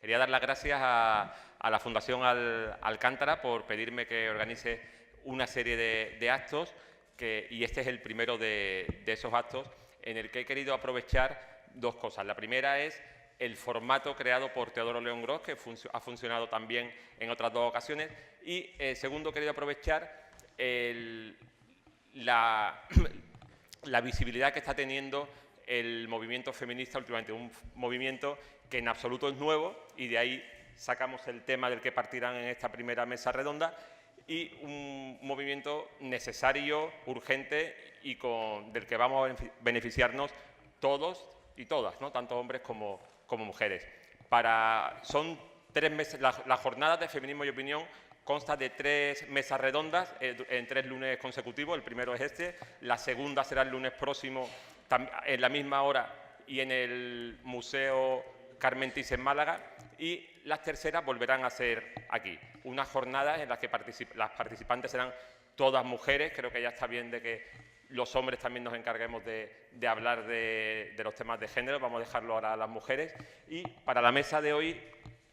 Quería dar las gracias a la Fundación Alcántara por pedirme que organice una serie de actos y este es el primero de esos actos en el que he querido aprovechar dos cosas. La primera es el formato creado por Teodoro León Gros, que ha funcionado también en otras dos ocasiones, y segundo, he querido aprovechar la visibilidad que está teniendo el movimiento feminista últimamente, un movimiento que en absoluto es nuevo, y de ahí sacamos el tema del que partirán en esta primera mesa redonda, y un movimiento necesario, urgente y del que vamos a beneficiarnos todos y todas, ¿no? Tanto hombres como mujeres. Son 3 meses, la jornada de feminismo y opinión consta de 3 mesas redondas en 3 lunes consecutivos. El primero es este, la segunda será el lunes próximo en la misma hora y en el Museo Carmen Thyssen en Málaga, y las terceras volverán a ser aquí. Unas jornadas en las que las participantes serán todas mujeres. Creo que ya está bien de que los hombres también nos encarguemos de hablar de los temas de género. Vamos a dejarlo ahora a las mujeres. Y para la mesa de hoy,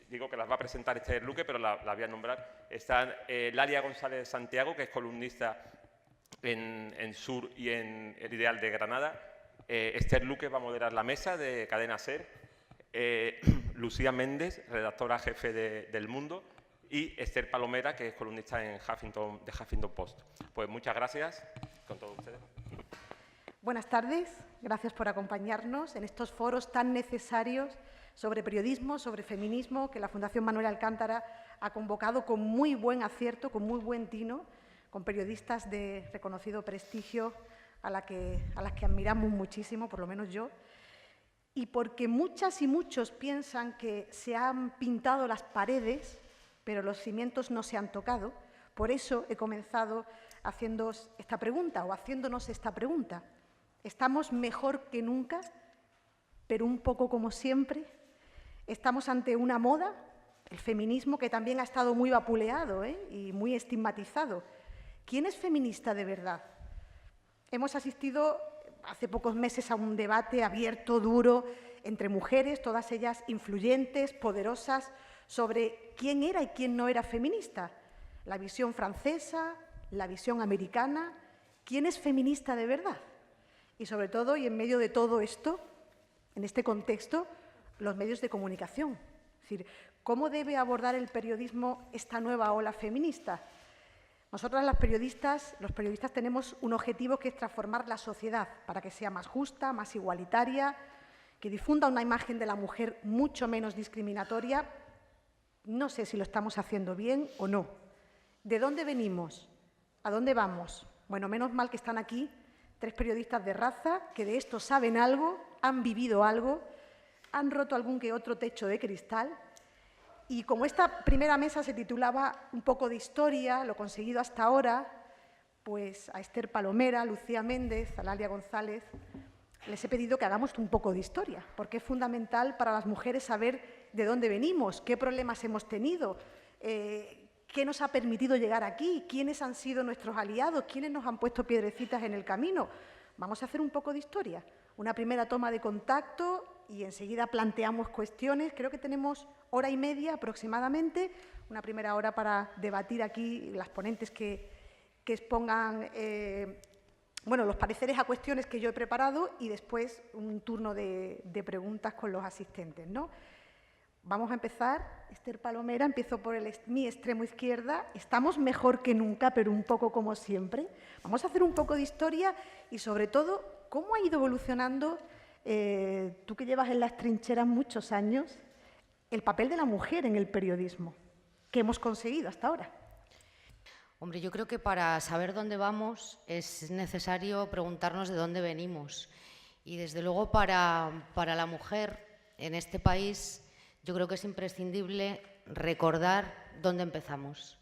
digo que las va a presentar Esther Luque, pero la voy a nombrar. Está Lalia González Santiago, que es columnista en Sur y en El Ideal de Granada. Esther Luque va a moderar la mesa de Cadena SER. Lucía Méndez, redactora jefe del Mundo, y Esther Palomera, que es columnista de Huffington Post. Pues muchas gracias con todos ustedes. Buenas tardes, gracias por acompañarnos en estos foros tan necesarios sobre periodismo, sobre feminismo, que la Fundación Manuel Alcántara ha convocado con muy buen acierto, con muy buen tino, con periodistas de reconocido prestigio a las que admiramos muchísimo, por lo menos yo, y porque muchas y muchos piensan que se han pintado las paredes, pero los cimientos no se han tocado. Por eso he comenzado haciéndonos esta pregunta. ¿Estamos mejor que nunca, pero un poco como siempre? ¿Estamos ante una moda, el feminismo, que también ha estado muy vapuleado y muy estigmatizado? ¿Quién es feminista de verdad? Hemos asistido hace pocos meses a un debate abierto, duro, entre mujeres, todas ellas influyentes, poderosas, sobre quién era y quién no era feminista. La visión francesa, la visión americana. ¿Quién es feminista de verdad? Y sobre todo, y en medio de todo esto, en este contexto, los medios de comunicación. Es decir, ¿cómo debe abordar el periodismo esta nueva ola feminista? Nosotras, los periodistas tenemos un objetivo, que es transformar la sociedad para que sea más justa, más igualitaria, que difunda una imagen de la mujer mucho menos discriminatoria. No sé si lo estamos haciendo bien o no. ¿De dónde venimos? ¿A dónde vamos? Bueno, menos mal que están aquí 3 periodistas de raza que de esto saben algo, han vivido algo, han roto algún que otro techo de cristal. Y como esta primera mesa se titulaba un poco de historia, lo conseguido hasta ahora, pues a Esther Palomera, a Lucía Méndez, a Lalia González, les he pedido que hagamos un poco de historia, porque es fundamental para las mujeres saber de dónde venimos, qué problemas hemos tenido, qué nos ha permitido llegar aquí, quiénes han sido nuestros aliados, quiénes nos han puesto piedrecitas en el camino. Vamos a hacer un poco de historia, una primera toma de contacto y enseguida planteamos cuestiones. Creo que tenemos hora y media aproximadamente, una primera hora para debatir aquí las ponentes que expongan los pareceres a cuestiones que yo he preparado, y después un turno de preguntas con los asistentes, ¿no? Vamos a empezar. Esther Palomera, empiezo por mi extremo izquierda. Estamos mejor que nunca, pero un poco como siempre. Vamos a hacer un poco de historia y, sobre todo, cómo ha ido evolucionando, tú que llevas en las trincheras muchos años, el papel de la mujer en el periodismo. ¿Qué hemos conseguido hasta ahora? Hombre, yo creo que para saber dónde vamos es necesario preguntarnos de dónde venimos. Y, desde luego, para la mujer en este país, yo creo que es imprescindible recordar dónde empezamos.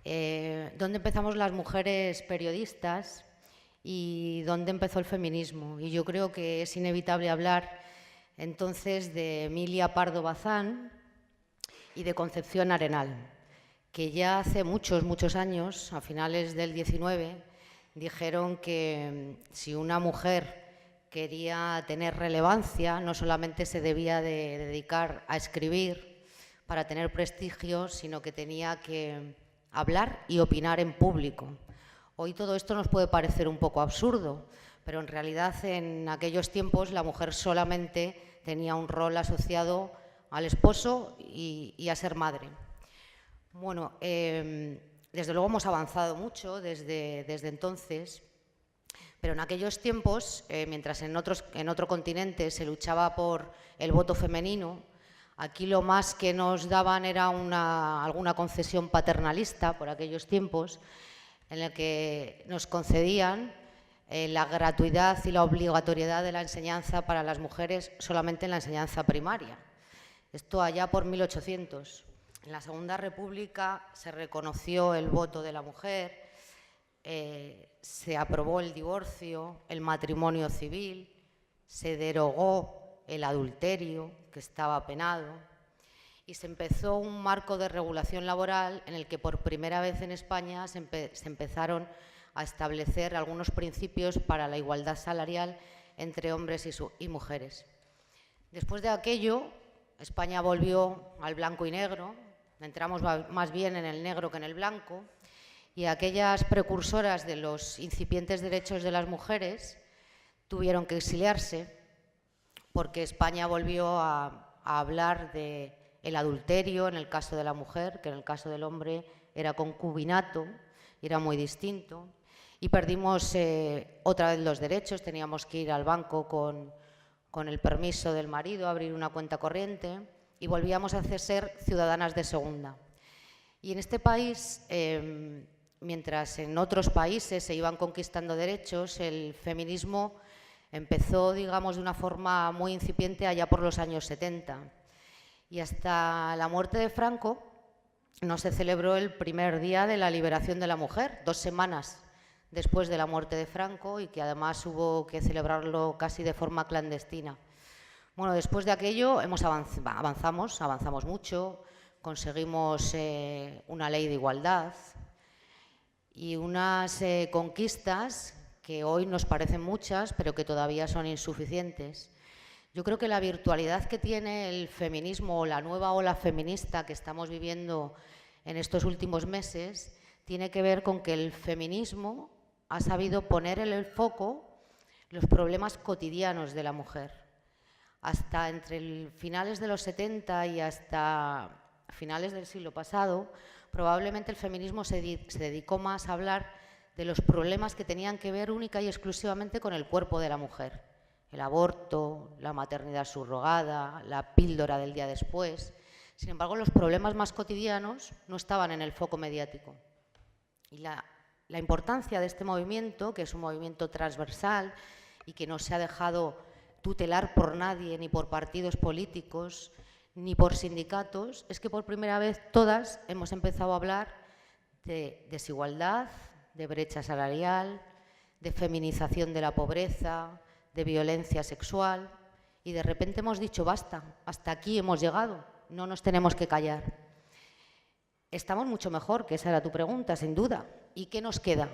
Dónde empezamos las mujeres periodistas y dónde empezó el feminismo. Y yo creo que es inevitable hablar entonces de Emilia Pardo Bazán y de Concepción Arenal, que ya hace muchos años, a finales del 19, dijeron que si una mujer quería tener relevancia, no solamente se debía de dedicar a escribir, para tener prestigio, sino que tenía que hablar y opinar en público. Hoy todo esto nos puede parecer un poco absurdo, pero en realidad en aquellos tiempos la mujer solamente tenía un rol asociado al esposo y a ser madre. Bueno, desde luego hemos avanzado mucho desde entonces, pero en aquellos tiempos, mientras en otro continente se luchaba por el voto femenino, aquí lo más que nos daban era alguna concesión paternalista por aquellos tiempos, en el que nos concedían la gratuidad y la obligatoriedad de la enseñanza para las mujeres solamente en la enseñanza primaria. Esto allá por 1800. En la Segunda República se reconoció el voto de la mujer, se aprobó el divorcio, el matrimonio civil, se derogó el adulterio, que estaba penado, y se empezó un marco de regulación laboral en el que por primera vez en España se empezaron a establecer algunos principios para la igualdad salarial entre hombres y mujeres. Después de aquello, España volvió al blanco y negro, entramos más bien en el negro que en el blanco, y aquellas precursoras de los incipientes derechos de las mujeres tuvieron que exiliarse porque España volvió a hablar del adulterio en el caso de la mujer, que en el caso del hombre era concubinato, y era muy distinto, y perdimos otra vez los derechos, teníamos que ir al banco con el permiso del marido, abrir una cuenta corriente, y volvíamos a ser ciudadanas de segunda. Y en este país, mientras en otros países se iban conquistando derechos, el feminismo empezó, digamos, de una forma muy incipiente allá por los años 70. Y hasta la muerte de Franco no se celebró el primer día de la liberación de la mujer, 2 semanas después de la muerte de Franco, y que además hubo que celebrarlo casi de forma clandestina. Bueno, después de aquello avanzamos mucho, conseguimos una ley de igualdad y unas conquistas que hoy nos parecen muchas, pero que todavía son insuficientes. Yo creo que la virtualidad que tiene el feminismo o la nueva ola feminista que estamos viviendo en estos últimos meses tiene que ver con que el feminismo ha sabido poner en el foco los problemas cotidianos de la mujer. Hasta entre finales de los 70 y hasta finales del siglo pasado, probablemente el feminismo se dedicó más a hablar de los problemas que tenían que ver única y exclusivamente con el cuerpo de la mujer. El aborto, la maternidad subrogada, la píldora del día después. Sin embargo, los problemas más cotidianos no estaban en el foco mediático. Y la importancia de este movimiento, que es un movimiento transversal y que no se ha dejado tutelar por nadie, ni por partidos políticos, ni por sindicatos, es que por primera vez todas hemos empezado a hablar de desigualdad, de brecha salarial, de feminización de la pobreza, de violencia sexual, y de repente hemos dicho basta, hasta aquí hemos llegado, no nos tenemos que callar. Estamos mucho mejor, que esa era tu pregunta, sin duda. ¿Y qué nos queda?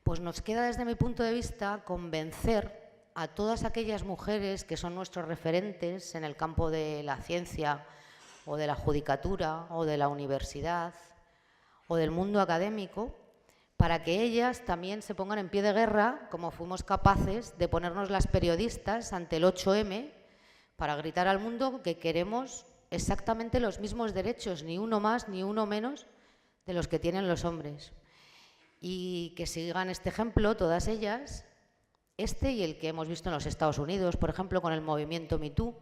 Pues nos queda, desde mi punto de vista, convencer a todas aquellas mujeres que son nuestros referentes en el campo de la ciencia o de la judicatura o de la universidad o del mundo académico, para que ellas también se pongan en pie de guerra, como fuimos capaces de ponernos las periodistas ante el 8M, para gritar al mundo que queremos exactamente los mismos derechos, ni uno más ni uno menos de los que tienen los hombres. Y que sigan este ejemplo todas ellas, este y el que hemos visto en los Estados Unidos, por ejemplo, con el movimiento Me Too,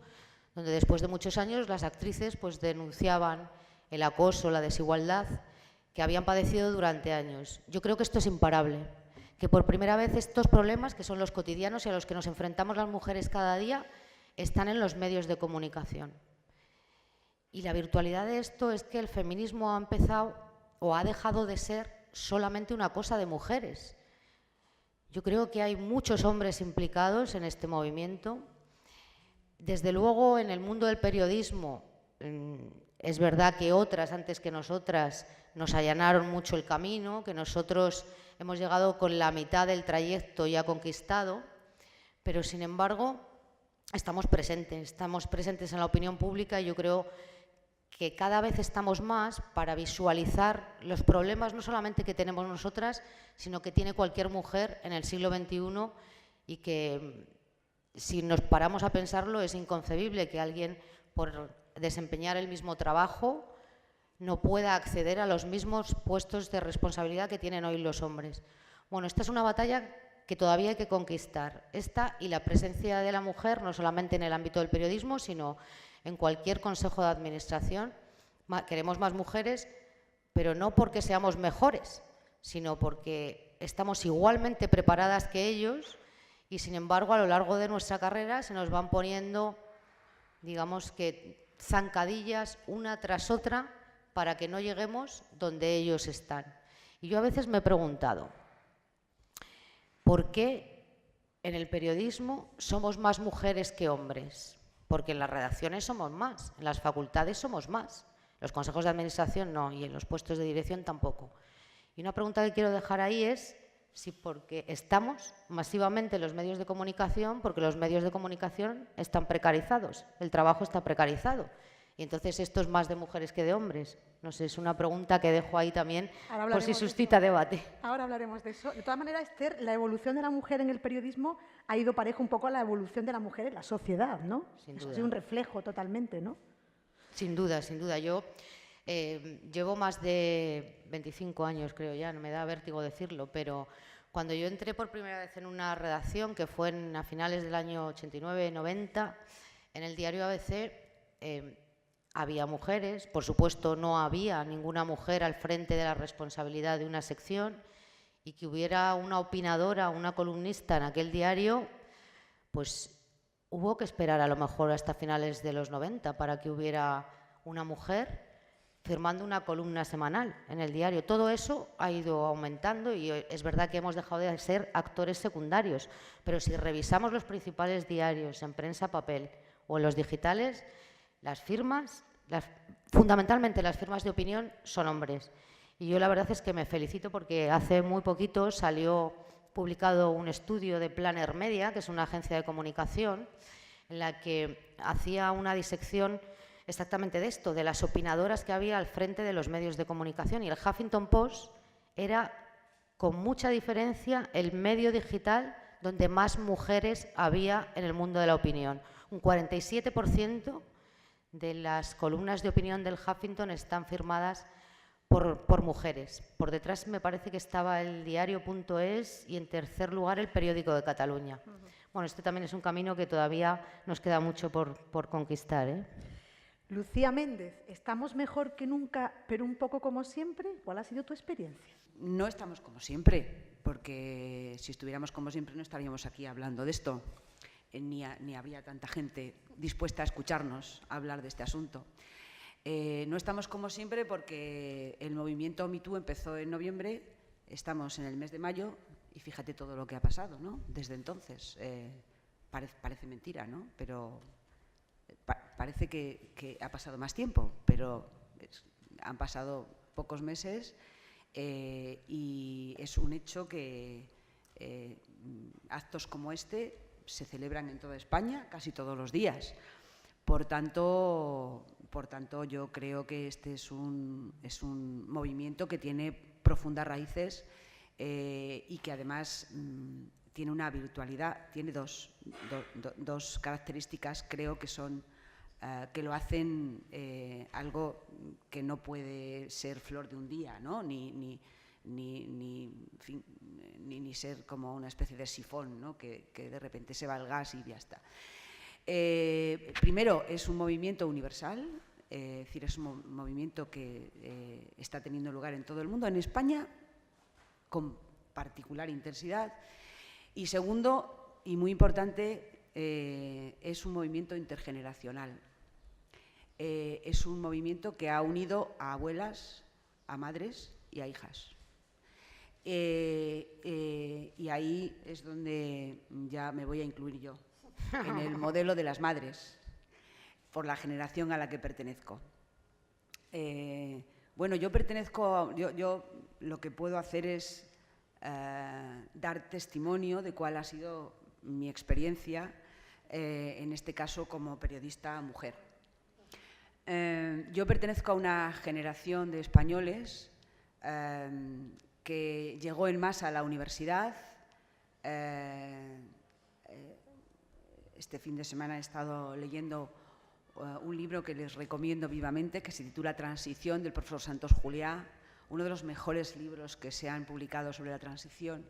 donde después de muchos años las actrices pues denunciaban el acoso, la desigualdad que habían padecido durante años. Yo creo que esto es imparable, que por primera vez estos problemas, que son los cotidianos y a los que nos enfrentamos las mujeres cada día, están en los medios de comunicación. Y la virtualidad de esto es que el feminismo ha empezado o ha dejado de ser solamente una cosa de mujeres. Yo creo que hay muchos hombres implicados en este movimiento. Desde luego, en el mundo del periodismo, es verdad que otras antes que nosotras nos allanaron mucho el camino, que nosotros hemos llegado con la mitad del trayecto ya conquistado, pero sin embargo estamos presentes en la opinión pública, y yo creo que cada vez estamos más para visualizar los problemas no solamente que tenemos nosotras, sino que tiene cualquier mujer en el siglo XXI, y que si nos paramos a pensarlo es inconcebible que alguien por desempeñar el mismo trabajo no pueda acceder a los mismos puestos de responsabilidad que tienen hoy los hombres. Bueno, esta es una batalla que todavía hay que conquistar. Esta y la presencia de la mujer, no solamente en el ámbito del periodismo, sino en cualquier consejo de administración. Queremos más mujeres, pero no porque seamos mejores, sino porque estamos igualmente preparadas que ellos y, sin embargo, a lo largo de nuestra carrera se nos van poniendo, digamos que, zancadillas una tras otra para que no lleguemos donde ellos están. Y yo a veces me he preguntado, ¿por qué en el periodismo somos más mujeres que hombres? Porque en las redacciones somos más, en las facultades somos más, en los consejos de administración no, y en los puestos de dirección tampoco. Y una pregunta que quiero dejar ahí es si porque estamos masivamente en los medios de comunicación, porque los medios de comunicación están precarizados, el trabajo está precarizado. Y entonces esto es más de mujeres que de hombres. No sé, es una pregunta que dejo ahí también por si suscita debate. Ahora hablaremos de eso. De todas maneras, Esther, la evolución de la mujer en el periodismo ha ido parejo un poco a la evolución de la mujer en la sociedad, ¿no? Sin Eso duda. ha sido un reflejo totalmente, ¿no? Sin duda, sin duda. Yo llevo más de 25 años, creo ya, no me da vértigo decirlo, pero cuando yo entré por primera vez en una redacción, que fue a finales del año 89-90, en el diario ABC, había mujeres, por supuesto no había ninguna mujer al frente de la responsabilidad de una sección, y que hubiera una opinadora, una columnista en aquel diario, pues hubo que esperar a lo mejor hasta finales de los 90 para que hubiera una mujer firmando una columna semanal en el diario. Todo eso ha ido aumentando y es verdad que hemos dejado de ser actores secundarios, pero si revisamos los principales diarios en prensa papel o en los digitales, las firmas, fundamentalmente las firmas de opinión, son hombres. Y yo la verdad es que me felicito porque hace muy poquito salió publicado un estudio de Planner Media, que es una agencia de comunicación, en la que hacía una disección exactamente de esto, de las opinadoras que había al frente de los medios de comunicación. Y el Huffington Post era, con mucha diferencia, el medio digital donde más mujeres había en el mundo de la opinión. Un 47% de las columnas de opinión del Huffington están firmadas por mujeres. Por detrás me parece que estaba el diario.es y en tercer lugar el Periódico de Cataluña. Bueno, este también es un camino que todavía nos queda mucho por conquistar, ¿eh? Lucía Méndez, ¿estamos mejor que nunca, pero un poco como siempre? ¿Cuál ha sido tu experiencia? No estamos como siempre, porque si estuviéramos como siempre no estaríamos aquí hablando de esto, ni habría tanta gente dispuesta a escucharnos hablar de este asunto. No estamos como siempre porque el movimiento MeToo empezó en noviembre, estamos en el mes de mayo y fíjate todo lo que ha pasado, ¿no? Desde entonces. Parece mentira, ¿no? Pero parece que ha pasado más tiempo, pero han pasado pocos meses y es un hecho que actos como este se celebran en toda España casi todos los días. Por tanto, yo creo que este es un movimiento que tiene profundas raíces y que además tiene una virtualidad, tiene dos características, creo que son que lo hacen algo que no puede ser flor de un día, ¿no? ni ser como una especie de sifón, ¿no? que de repente se va el gas y ya está. Primero, es un movimiento universal, es decir, es un movimiento que está teniendo lugar en todo el mundo, en España con particular intensidad. Y segundo, y muy importante, es un movimiento intergeneracional. Es un movimiento que ha unido a abuelas, a madres y a hijas. Y ahí es donde ya me voy a incluir yo, en el modelo de las madres, por la generación a la que pertenezco. Bueno, yo lo que puedo hacer es dar testimonio de cuál ha sido mi experiencia, en este caso como periodista mujer. Yo pertenezco a una generación de españoles que llegó en masa a la universidad. Este fin de semana he estado leyendo un libro que les recomiendo vivamente, que se titula Transición, del profesor Santos Juliá, uno de los mejores libros que se han publicado sobre la transición.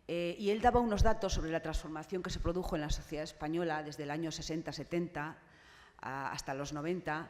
Y él daba unos datos sobre la transformación que se produjo en la sociedad española desde el año 60-70 hasta los 90,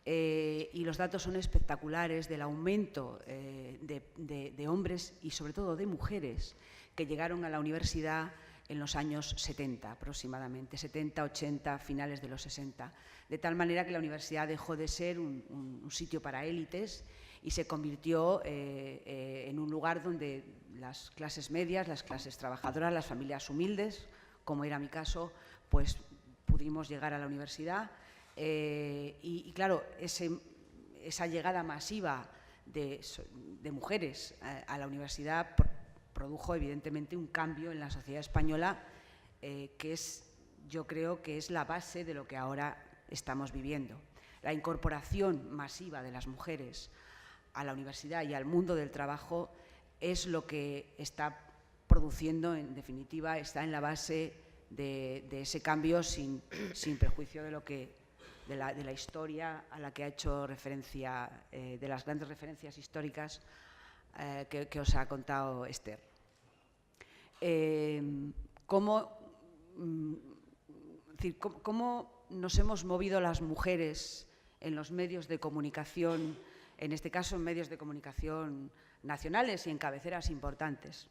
y los datos son espectaculares del aumento de hombres y sobre todo de mujeres que llegaron a la universidad en los años 70 aproximadamente, 70, 80, finales de los 60, de tal manera que la universidad dejó de ser un sitio para élites y se convirtió en un lugar donde las clases medias, las clases trabajadoras, las familias humildes, como era mi caso, pues pudimos llegar a la universidad. Y claro, esa llegada masiva de mujeres a la universidad produjo evidentemente un cambio en la sociedad española, que yo creo que es la base de lo que ahora estamos viviendo. La incorporación masiva de las mujeres a la universidad y al mundo del trabajo es lo que está produciendo, en definitiva, está en la base de ese cambio sin perjuicio de la historia a la que ha hecho referencia, de las grandes referencias históricas que os ha contado Esther. ¿Cómo nos hemos movido las mujeres en los medios de comunicación, en este caso en medios de comunicación nacionales y en cabeceras importantes?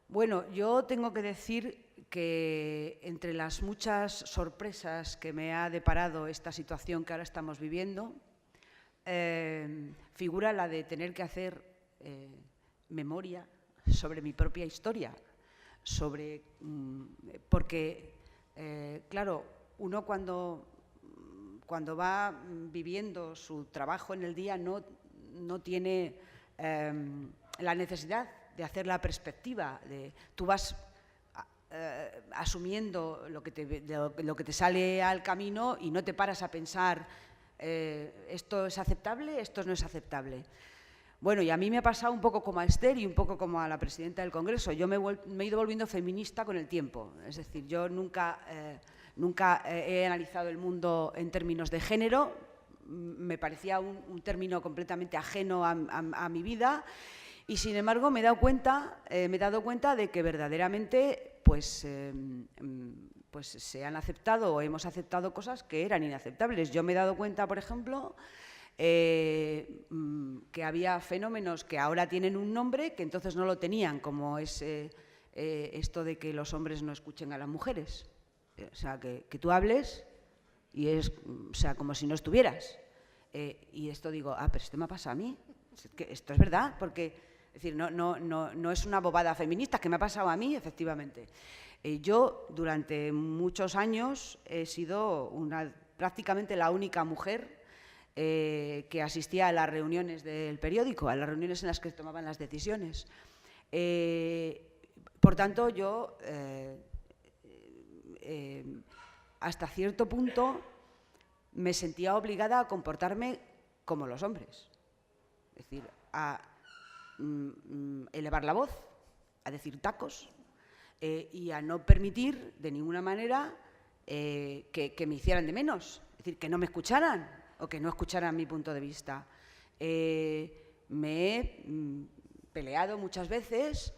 Bueno, yo tengo que decir que entre las muchas sorpresas que me ha deparado esta situación que ahora estamos viviendo, figura la de tener que hacer memoria sobre mi propia historia, porque, claro, uno cuando va viviendo su trabajo en el día no tiene la necesidad de hacer la perspectiva. Tú vas asumiendo lo que te sale al camino y no te paras a pensar esto es aceptable, esto no es aceptable. Bueno, y a mí me ha pasado un poco como a Esther y un poco como a la presidenta del Congreso. Yo me he ido volviendo feminista con el tiempo. Es decir, yo nunca he analizado el mundo en términos de género. Me parecía un término completamente ajeno a mi vida. Y, sin embargo, me he dado cuenta de que verdaderamente pues se han aceptado o hemos aceptado cosas que eran inaceptables. Yo me he dado cuenta, por ejemplo, que había fenómenos que ahora tienen un nombre que entonces no lo tenían, como es esto de que los hombres no escuchen a las mujeres. O sea, que tú hables y es como si no estuvieras. Y esto digo, pero esto me ha pasado a mí. Esto es verdad, porque es decir, no es una bobada feminista, que me ha pasado a mí, efectivamente. Yo, durante muchos años, he sido prácticamente la única mujer que asistía a las reuniones del periódico, a las reuniones en las que tomaban las decisiones. Por tanto, yo, hasta cierto punto, me sentía obligada a comportarme como los hombres. Es decir, a elevar la voz, a decir tacos y a no permitir de ninguna manera que me hicieran de menos, es decir, que no me escucharan o que no escucharan mi punto de vista. Me he peleado muchas veces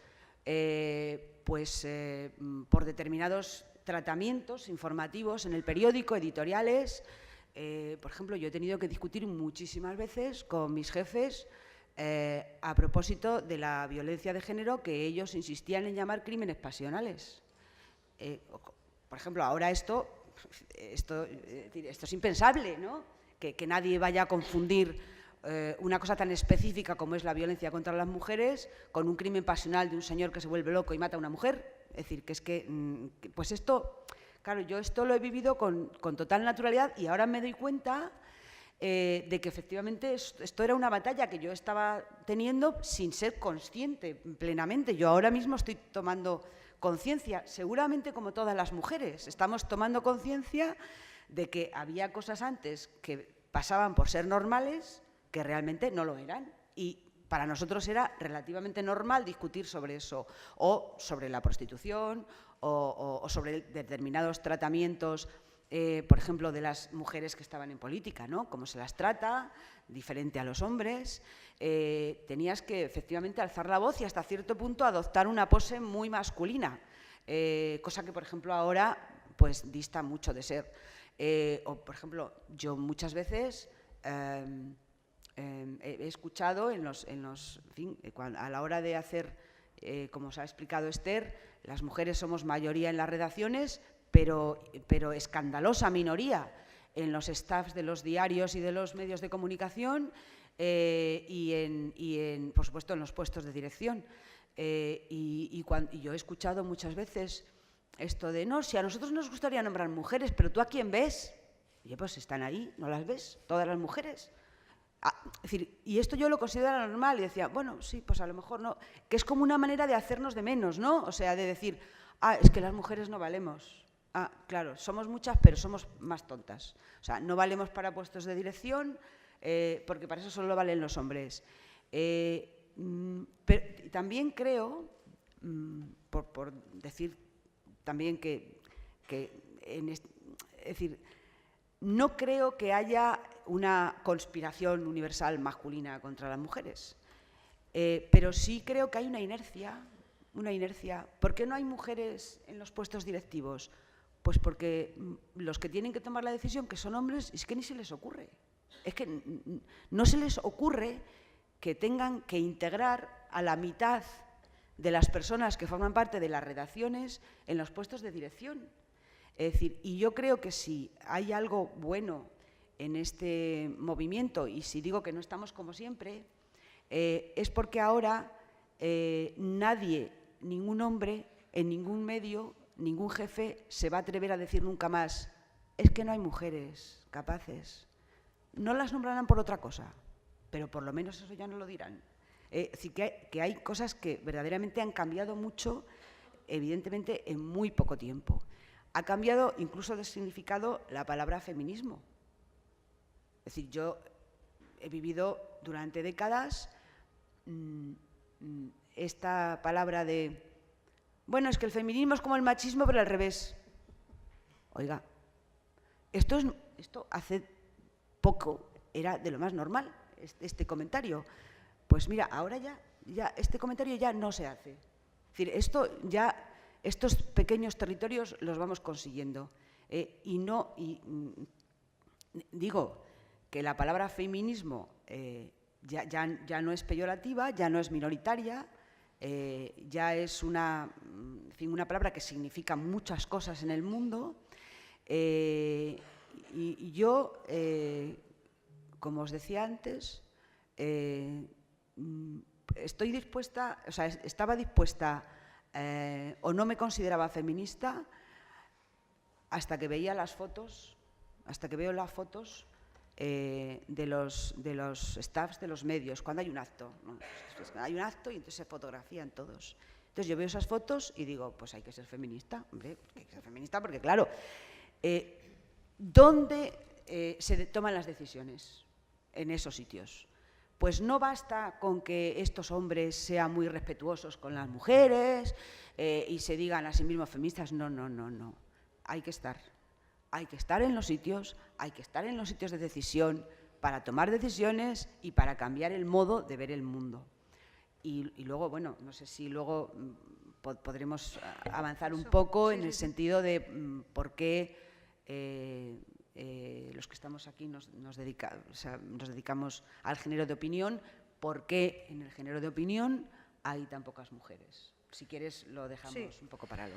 por determinados tratamientos informativos en el periódico, editoriales. Por ejemplo, yo he tenido que discutir muchísimas veces con mis jefes a propósito de la violencia de género que ellos insistían en llamar crímenes pasionales. Por ejemplo, ahora esto es impensable, ¿no? Que nadie vaya a confundir una cosa tan específica como es la violencia contra las mujeres con un crimen pasional de un señor que se vuelve loco y mata a una mujer. Es decir, pues esto, claro, yo esto lo he vivido con total naturalidad y ahora me doy cuenta de que efectivamente esto era una batalla que yo estaba teniendo sin ser consciente plenamente. Yo ahora mismo estoy tomando conciencia, seguramente como todas las mujeres, estamos tomando conciencia de que había cosas antes que pasaban por ser normales que realmente no lo eran. Y para nosotros era relativamente normal discutir sobre eso, o sobre la prostitución, o sobre determinados tratamientos, por ejemplo, de las mujeres que estaban en política, ¿no? Cómo se las trata, diferente a los hombres. Tenías que, efectivamente, alzar la voz y hasta cierto punto adoptar una pose muy masculina, cosa que, por ejemplo, ahora pues dista mucho de ser. O, por ejemplo, yo muchas veces he escuchado en fin, a la hora de hacer, como os ha explicado Esther, las mujeres somos mayoría en las redacciones, pero escandalosa minoría en los staffs de los diarios y de los medios de comunicación y por supuesto, en los puestos de dirección. Y yo he escuchado muchas veces esto de, no, si a nosotros nos gustaría nombrar mujeres, pero ¿tú a quién ves? Y pues están ahí, ¿no las ves? Todas las mujeres. Es decir, y esto yo lo considero normal y decía, bueno, sí, pues a lo mejor no, que es como una manera de hacernos de menos, ¿no? O sea, de decir, es que las mujeres no valemos. Claro, somos muchas, pero somos más tontas. O sea, no valemos para puestos de dirección, porque para eso solo valen los hombres. Pero también creo, por decir también es decir, no creo que haya una conspiración universal masculina contra las mujeres, pero sí creo que hay una inercia. ¿Por qué no hay mujeres en los puestos directivos? Pues porque los que tienen que tomar la decisión, que son hombres, es que ni se les ocurre. Es que no se les ocurre que tengan que integrar a la mitad de las personas que forman parte de las redacciones en los puestos de dirección. Es decir, y yo creo que si hay algo bueno en este movimiento, y si digo que no estamos como siempre, es porque ahora nadie, ningún hombre, en ningún medio, ningún jefe se va a atrever a decir nunca más, es que no hay mujeres capaces. No las nombrarán por otra cosa, pero por lo menos eso ya no lo dirán. Es decir, que hay cosas que verdaderamente han cambiado mucho, evidentemente, en muy poco tiempo. Ha cambiado incluso de significado la palabra feminismo. Es decir, yo he vivido durante décadas esta palabra de, bueno, es que el feminismo es como el machismo, pero al revés. Oiga, esto hace poco era de lo más normal, este comentario. Pues mira, ahora ya este comentario ya no se hace. Es decir, estos pequeños territorios los vamos consiguiendo. Digo que la palabra feminismo ya no es peyorativa, ya no es minoritaria, ya es una palabra que significa muchas cosas en el mundo. Y yo, como os decía antes, estoy dispuesta, o sea, estaba dispuesta o no me consideraba feminista hasta que veía las fotos, de los staffs de los medios, cuando hay un acto. ¿No? Hay un acto y entonces se fotografían todos. Entonces yo veo esas fotos y digo, pues hay que ser feminista, hombre, hay que ser feminista porque, claro, ¿dónde se toman las decisiones? En esos sitios. Pues no basta con que estos hombres sean muy respetuosos con las mujeres y se digan a sí mismos feministas. No. Hay que estar en los sitios, hay que estar en los sitios de decisión para tomar decisiones y para cambiar el modo de ver el mundo. Y luego, bueno, no sé si luego podremos avanzar un poco en el sentido de por qué los que estamos aquí nos dedicamos al género de opinión, por qué en el género de opinión hay tan pocas mujeres. Si quieres, lo dejamos un poco parado.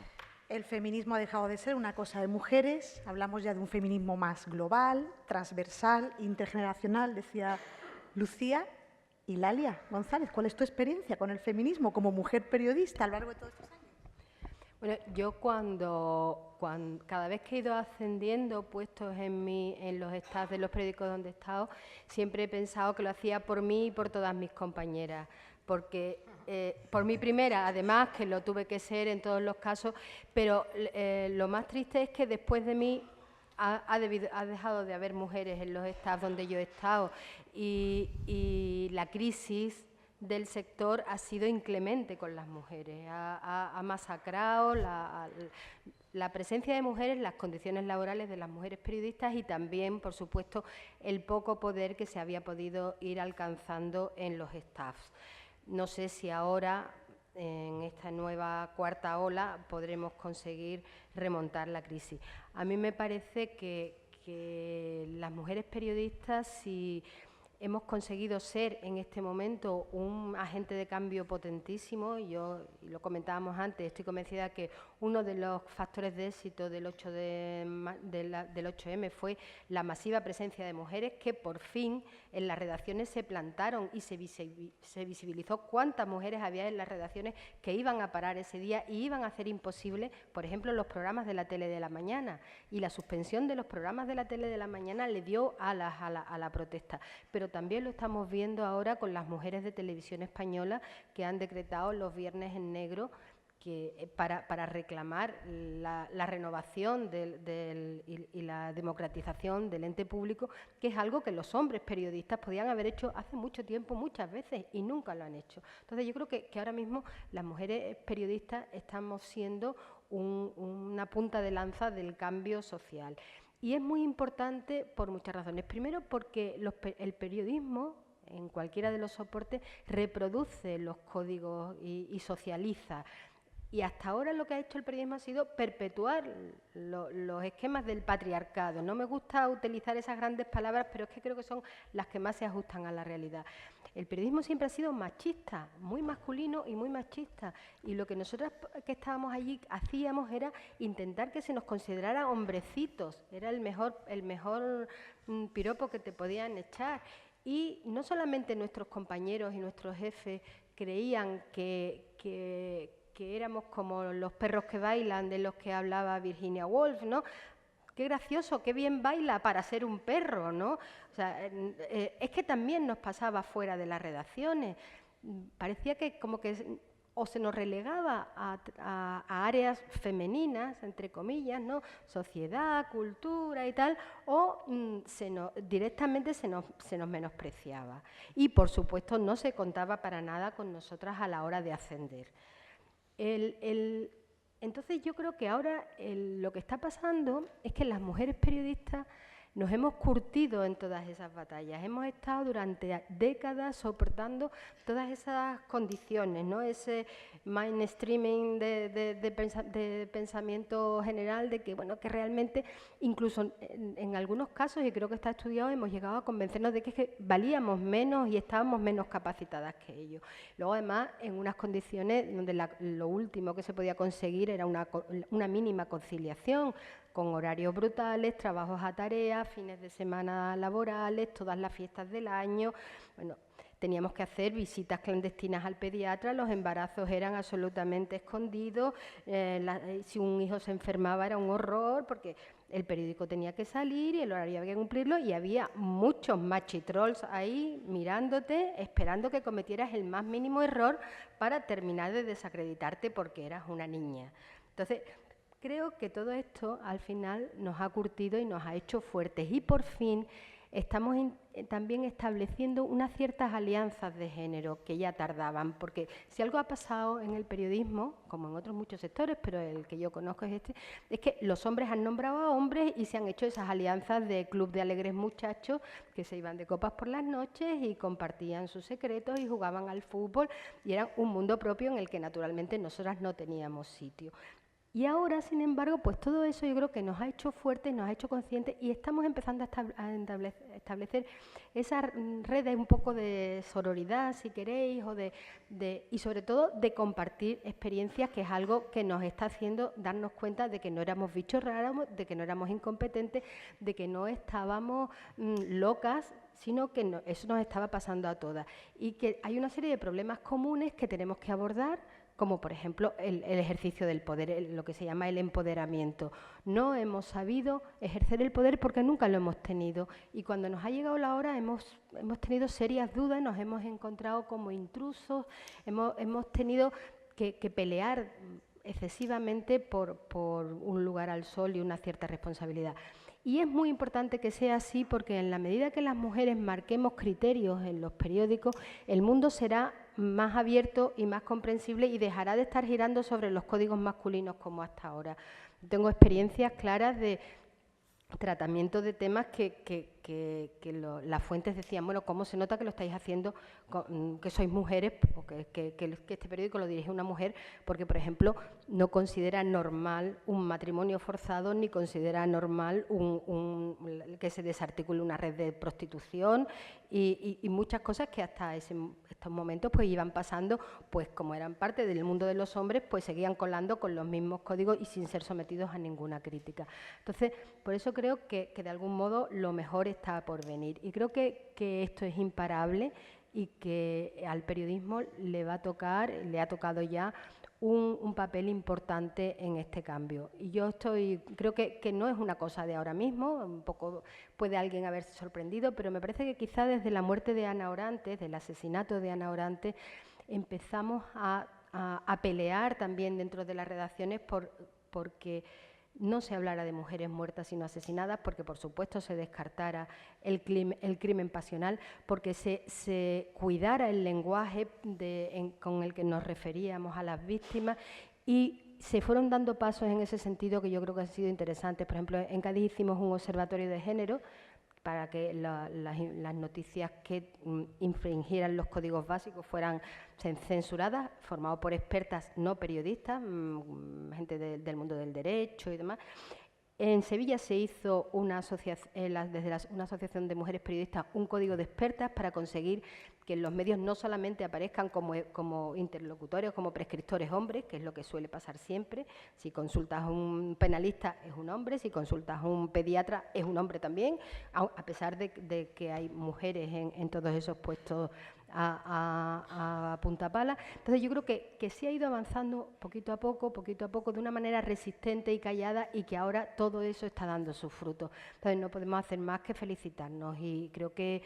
El feminismo ha dejado de ser una cosa de mujeres, hablamos ya de un feminismo más global, transversal, intergeneracional, decía Lucía. Y Lalia González, ¿cuál es tu experiencia con el feminismo como mujer periodista a lo largo de todos estos años? Bueno, yo cada vez que he ido ascendiendo puestos en los staffs de los periódicos donde he estado, siempre he pensado que lo hacía por mí y por todas mis compañeras, porque por mí primera, además, que lo tuve que ser en todos los casos, pero lo más triste es que después de mí ha dejado de haber mujeres en los staff donde yo he estado y la crisis del sector ha sido inclemente con las mujeres, ha masacrado la presencia de mujeres, las condiciones laborales de las mujeres periodistas y también, por supuesto, el poco poder que se había podido ir alcanzando en los staffs. No sé si ahora, en esta nueva cuarta ola, podremos conseguir remontar la crisis. A mí me parece que las mujeres periodistas, si hemos conseguido ser en este momento un agente de cambio potentísimo, y lo comentábamos antes, estoy convencida que uno de los factores de éxito del 8M fue la masiva presencia de mujeres que por fin en las redacciones se plantaron y se visibilizó cuántas mujeres había en las redacciones que iban a parar ese día y iban a hacer imposible, por ejemplo, los programas de la tele de la mañana. Y la suspensión de los programas de la tele de la mañana le dio alas a la protesta. Pero también lo estamos viendo ahora con las mujeres de Televisión Española que han decretado los viernes en negro para reclamar la renovación y la democratización del ente público, que es algo que los hombres periodistas podían haber hecho hace mucho tiempo, muchas veces, y nunca lo han hecho. Entonces yo creo que ahora mismo las mujeres periodistas estamos siendo una punta de lanza del cambio social. Y es muy importante por muchas razones. Primero, porque el periodismo, en cualquiera de los soportes, reproduce los códigos y socializa. Y hasta ahora lo que ha hecho el periodismo ha sido perpetuar los esquemas del patriarcado. No me gusta utilizar esas grandes palabras, pero es que creo que son las que más se ajustan a la realidad. El periodismo siempre ha sido machista, muy masculino y muy machista. Y lo que nosotras que estábamos allí hacíamos era intentar que se nos considerara hombrecitos. Era el mejor piropo que te podían echar. Y no solamente nuestros compañeros y nuestros jefes creían que éramos como los perros que bailan, de los que hablaba Virginia Woolf, ¿no? Qué gracioso, qué bien baila para ser un perro, ¿no? O sea, es que también nos pasaba fuera de las redacciones. Parecía que como que o se nos relegaba a áreas femeninas, entre comillas, ¿no? Sociedad, cultura y tal, o directamente se nos menospreciaba. Y, por supuesto, no se contaba para nada con nosotras a la hora de ascender. Entonces yo creo que ahora lo que está pasando es que las mujeres periodistas nos hemos curtido en todas esas batallas, hemos estado durante décadas soportando todas esas condiciones, ¿no? Ese mainstreaming de pensamiento general de que, bueno, que realmente, incluso en algunos casos, y creo que está estudiado, hemos llegado a convencernos de que valíamos menos y estábamos menos capacitadas que ellos. Luego, además, en unas condiciones donde lo último que se podía conseguir era una mínima conciliación, con horarios brutales, trabajos a tareas, fines de semana laborales, todas las fiestas del año. Bueno, teníamos que hacer visitas clandestinas al pediatra, los embarazos eran absolutamente escondidos, si un hijo se enfermaba era un horror, porque el periódico tenía que salir y el horario había que cumplirlo, y había muchos machitrolls ahí mirándote, esperando que cometieras el más mínimo error para terminar de desacreditarte porque eras una niña. Entonces, creo que todo esto al final nos ha curtido y nos ha hecho fuertes, y por fin estamos también estableciendo unas ciertas alianzas de género que ya tardaban, porque si algo ha pasado en el periodismo, como en otros muchos sectores, pero el que yo conozco es que los hombres han nombrado a hombres y se han hecho esas alianzas de club de alegres muchachos que se iban de copas por las noches y compartían sus secretos y jugaban al fútbol, y era un mundo propio en el que naturalmente nosotras no teníamos sitio. Y ahora, sin embargo, pues todo eso yo creo que nos ha hecho fuertes, nos ha hecho conscientes, y estamos empezando a establecer esas redes un poco de sororidad, si queréis, y sobre todo de compartir experiencias, que es algo que nos está haciendo darnos cuenta de que no éramos bichos raros, de que no éramos incompetentes, de que no estábamos locas, sino que eso nos estaba pasando a todas. Y que hay una serie de problemas comunes que tenemos que abordar, como por ejemplo el ejercicio del poder, lo que se llama el empoderamiento. No hemos sabido ejercer el poder porque nunca lo hemos tenido, y cuando nos ha llegado la hora hemos tenido serias dudas, nos hemos encontrado como intrusos, hemos tenido que pelear excesivamente por un lugar al sol y una cierta responsabilidad. Y es muy importante que sea así porque en la medida que las mujeres marquemos criterios en los periódicos, el mundo será más abierto y más comprensible y dejará de estar girando sobre los códigos masculinos como hasta ahora. Tengo experiencias claras de tratamiento de temas que las fuentes decían, bueno, ¿cómo se nota que lo estáis haciendo, que sois mujeres, o que este periódico lo dirige una mujer? Porque, por ejemplo, no considera normal un matrimonio forzado, ni considera normal que se desarticule una red de prostitución y muchas cosas que hasta estos momentos pues iban pasando, pues como eran parte del mundo de los hombres, pues seguían colando con los mismos códigos y sin ser sometidos a ninguna crítica. Entonces, por eso creo que de algún modo lo mejor está por venir. Y creo que esto es imparable y que al periodismo le ha tocado ya un papel importante en este cambio. Y yo creo que no es una cosa de ahora mismo, un poco puede alguien haberse sorprendido, pero me parece que quizá desde la muerte de Ana Orantes, del asesinato de Ana Orantes, empezamos a pelear también dentro de las redacciones porque no se hablara de mujeres muertas sino asesinadas, porque por supuesto se descartara el crimen pasional, porque se cuidara el lenguaje con el que nos referíamos a las víctimas, y se fueron dando pasos en ese sentido que yo creo que han sido interesantes. Por ejemplo, en Cádiz hicimos un observatorio de género para que las noticias que infringieran los códigos básicos fueran censuradas, formado por expertas no periodistas, gente del mundo del derecho y demás. En Sevilla se hizo desde una asociación de mujeres periodistas un código de expertas para conseguir que en los medios no solamente aparezcan como interlocutores, como prescriptores hombres, que es lo que suele pasar siempre. Si consultas a un penalista es un hombre, si consultas a un pediatra es un hombre también, a pesar de que hay mujeres en todos esos puestos a punta pala. Entonces yo creo que sí ha ido avanzando poquito a poco, de una manera resistente y callada, y que ahora todo eso está dando sus frutos. Entonces no podemos hacer más que felicitarnos, y creo que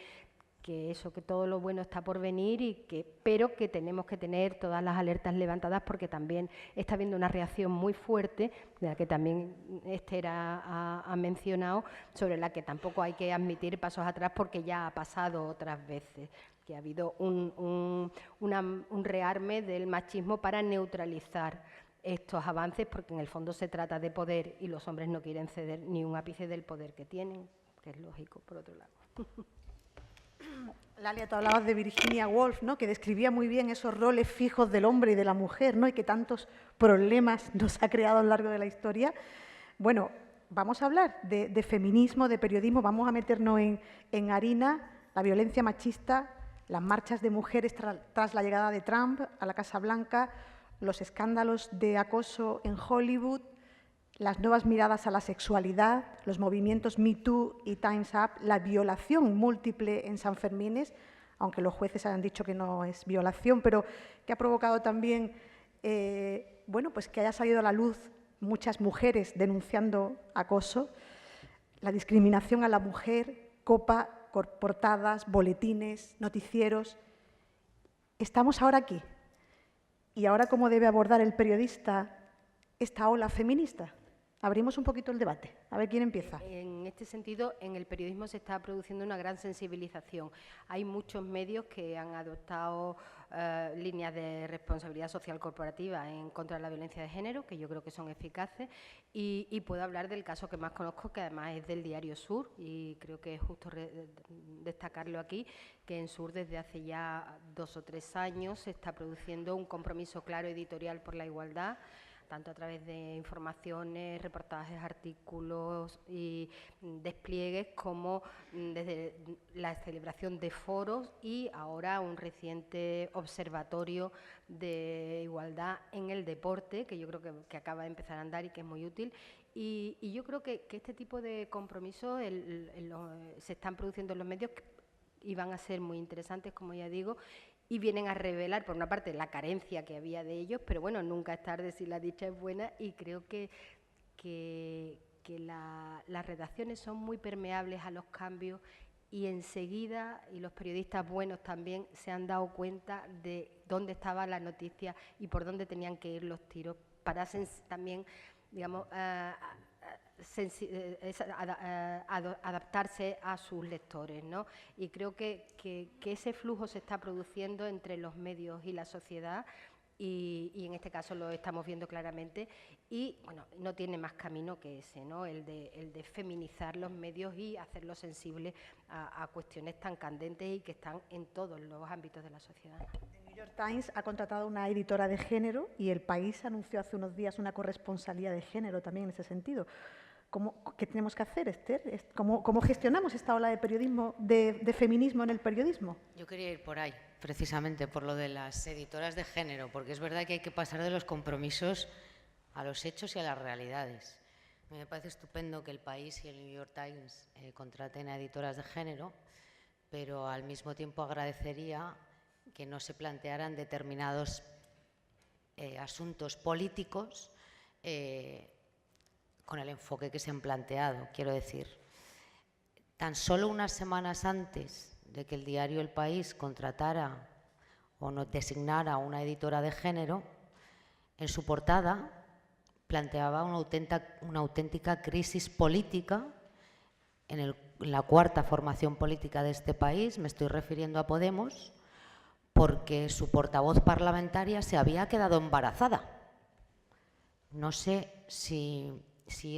todo lo bueno está por venir, pero que tenemos que tener todas las alertas levantadas, porque también está habiendo una reacción muy fuerte, de la que también Esther ha mencionado, sobre la que tampoco hay que admitir pasos atrás, porque ya ha pasado otras veces, que ha habido un rearme del machismo para neutralizar estos avances, porque en el fondo se trata de poder y los hombres no quieren ceder ni un ápice del poder que tienen, que es lógico, por otro lado. Lalia, tú hablabas de Virginia Woolf, ¿no?, que describía muy bien esos roles fijos del hombre y de la mujer, ¿no?, y que tantos problemas nos ha creado a lo largo de la historia. Bueno, vamos a hablar de feminismo, de periodismo, vamos a meternos en harina, la violencia machista, las marchas de mujeres tras la llegada de Trump a la Casa Blanca, los escándalos de acoso en Hollywood, las nuevas miradas a la sexualidad, los movimientos Me Too y Time's Up, la violación múltiple en Sanfermines, aunque los jueces hayan dicho que no es violación, pero que ha provocado también pues que haya salido a la luz muchas mujeres denunciando acoso, la discriminación a la mujer, copa, portadas, boletines, noticieros. Estamos ahora aquí. ¿Y ahora cómo debe abordar el periodista esta ola feminista? Abrimos un poquito el debate. A ver quién empieza. En este sentido, en el periodismo se está produciendo una gran sensibilización. Hay muchos medios que han adoptado líneas de responsabilidad social corporativa en contra de la violencia de género, que yo creo que son eficaces, y puedo hablar del caso que más conozco, que además es del diario Sur, y creo que es justo destacarlo aquí, que en Sur desde hace ya 2 o 3 años se está produciendo un compromiso claro editorial por la igualdad, tanto a través de informaciones, reportajes, artículos y despliegues, como desde la celebración de foros y ahora un reciente observatorio de igualdad en el deporte, que yo creo que acaba de empezar a andar y que es muy útil. Y yo creo que este tipo de compromisos se están produciendo en los medios y van a ser muy interesantes, como ya digo, y vienen a revelar, por una parte, la carencia que había de ellos, pero bueno, nunca es tarde si la dicha es buena, y creo que las redacciones son muy permeables a los cambios, y enseguida, y los periodistas buenos también, se han dado cuenta de dónde estaba la noticia y por dónde tenían que ir los tiros para también, digamos, adaptarse a sus lectores, ¿no? Y creo que ese flujo se está produciendo entre los medios y la sociedad, y en este caso lo estamos viendo claramente, y bueno, no tiene más camino que ese, ¿no? El de feminizar los medios y hacerlos sensibles a cuestiones tan candentes y que están en todos los ámbitos de la sociedad. El New York Times ha contratado una editora de género y El País anunció hace unos días una corresponsalía de género también en ese sentido. ¿Qué tenemos que hacer, Esther? ¿Cómo gestionamos esta ola de periodismo, de feminismo en el periodismo? Yo quería ir por ahí, precisamente por lo de las editoras de género, porque es verdad que hay que pasar de los compromisos a los hechos y a las realidades. A mí me parece estupendo que El País y el New York Times contraten a editoras de género, pero al mismo tiempo agradecería que no se plantearan determinados asuntos políticos con el enfoque que se han planteado. Quiero decir, tan solo unas semanas antes de que el diario El País contratara o no designara una editora de género, en su portada planteaba una auténtica crisis política en la cuarta formación política de este país, me estoy refiriendo a Podemos, porque su portavoz parlamentaria se había quedado embarazada. No sé si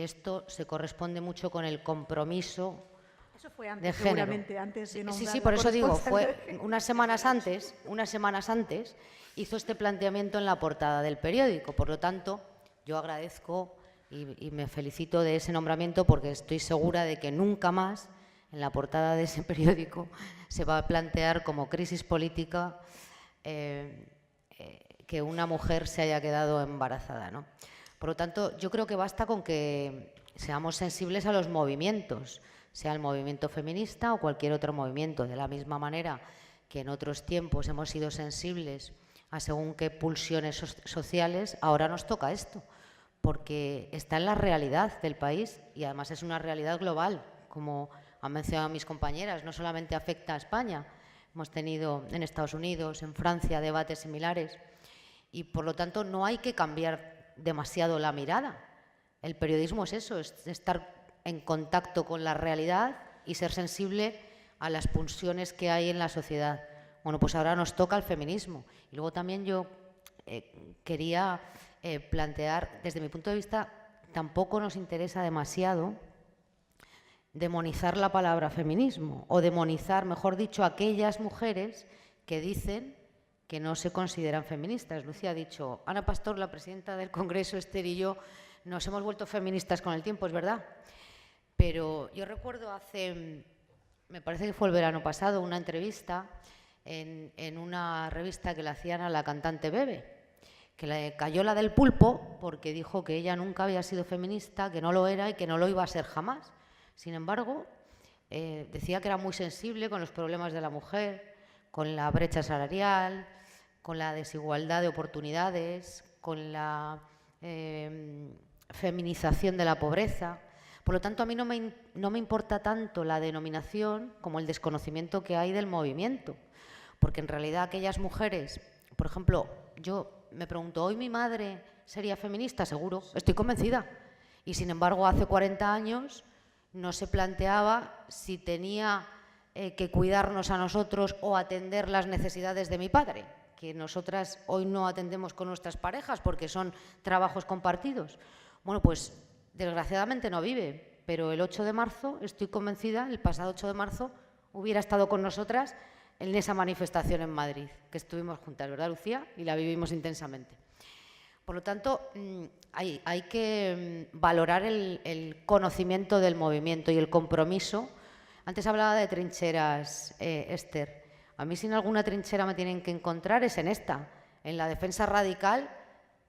esto se corresponde mucho con el compromiso. Eso fue antes, de género. seguramente, antes de nombrar Sí, la por eso digo, corresponsal. fue unas semanas antes hizo este planteamiento en la portada del periódico. Por lo tanto, yo agradezco y me felicito de ese nombramiento, porque estoy segura de que nunca más en la portada de ese periódico se va a plantear como crisis política que una mujer se haya quedado embarazada, ¿no? Por lo tanto, yo creo que basta con que seamos sensibles a los movimientos, sea el movimiento feminista o cualquier otro movimiento, de la misma manera que en otros tiempos hemos sido sensibles a según qué pulsiones sociales, ahora nos toca esto, porque está en la realidad del país y además es una realidad global, como han mencionado mis compañeras, no solamente afecta a España, hemos tenido en Estados Unidos, en Francia, debates similares, y por lo tanto no hay que cambiar demasiado la mirada. El periodismo es eso, es estar en contacto con la realidad y ser sensible a las pulsiones que hay en la sociedad. Bueno, pues ahora nos toca el feminismo. Y luego también yo quería plantear, desde mi punto de vista, tampoco nos interesa demasiado demonizar la palabra feminismo, o demonizar, mejor dicho, aquellas mujeres que dicen que no se consideran feministas. Lucía ha dicho, Ana Pastor, la presidenta del Congreso, Esther y yo, nos hemos vuelto feministas con el tiempo, es verdad. Pero yo recuerdo me parece que fue el verano pasado, una entrevista en una revista que le hacían a la cantante Bebe, que le cayó la del pulpo porque dijo que ella nunca había sido feminista, que no lo era y que no lo iba a ser jamás. Sin embargo, decía que era muy sensible con los problemas de la mujer, con la brecha salarial, con la desigualdad de oportunidades, con la feminización de la pobreza. Por lo tanto, a mí no me importa tanto la denominación como el desconocimiento que hay del movimiento, porque en realidad aquellas mujeres, por ejemplo, yo me pregunto, ¿hoy mi madre sería feminista? Seguro, estoy convencida. Y sin embargo, hace 40 años no se planteaba si tenía que cuidarnos a nosotros o atender las necesidades de mi padre, que nosotras hoy no atendemos con nuestras parejas porque son trabajos compartidos. Bueno, pues desgraciadamente no vive, pero el 8 de marzo, estoy convencida, el pasado 8 de marzo, hubiera estado con nosotras en esa manifestación en Madrid, que estuvimos juntas, ¿verdad, Lucía? Y la vivimos intensamente. Por lo tanto, hay que valorar el conocimiento del movimiento y el compromiso. Antes hablaba de trincheras, Esther. A mí, si en alguna trinchera me tienen que encontrar, es en esta, en la defensa radical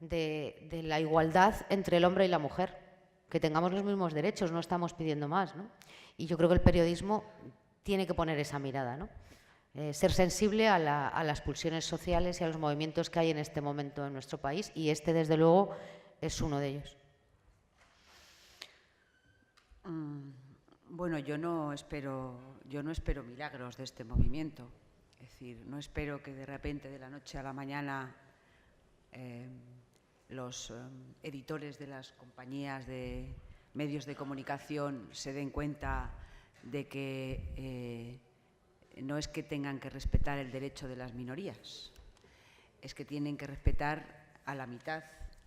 de la igualdad entre el hombre y la mujer, que tengamos los mismos derechos, no estamos pidiendo más, ¿no? Y yo creo que el periodismo tiene que poner esa mirada, ¿no? Ser sensible a las pulsiones sociales y a los movimientos que hay en este momento en nuestro país, y este, desde luego, es uno de ellos. Bueno, yo no espero milagros de este movimiento. Es decir, no espero que de repente, de la noche a la mañana, los editores de las compañías de medios de comunicación se den cuenta de que no es que tengan que respetar el derecho de las minorías, es que tienen que respetar a la mitad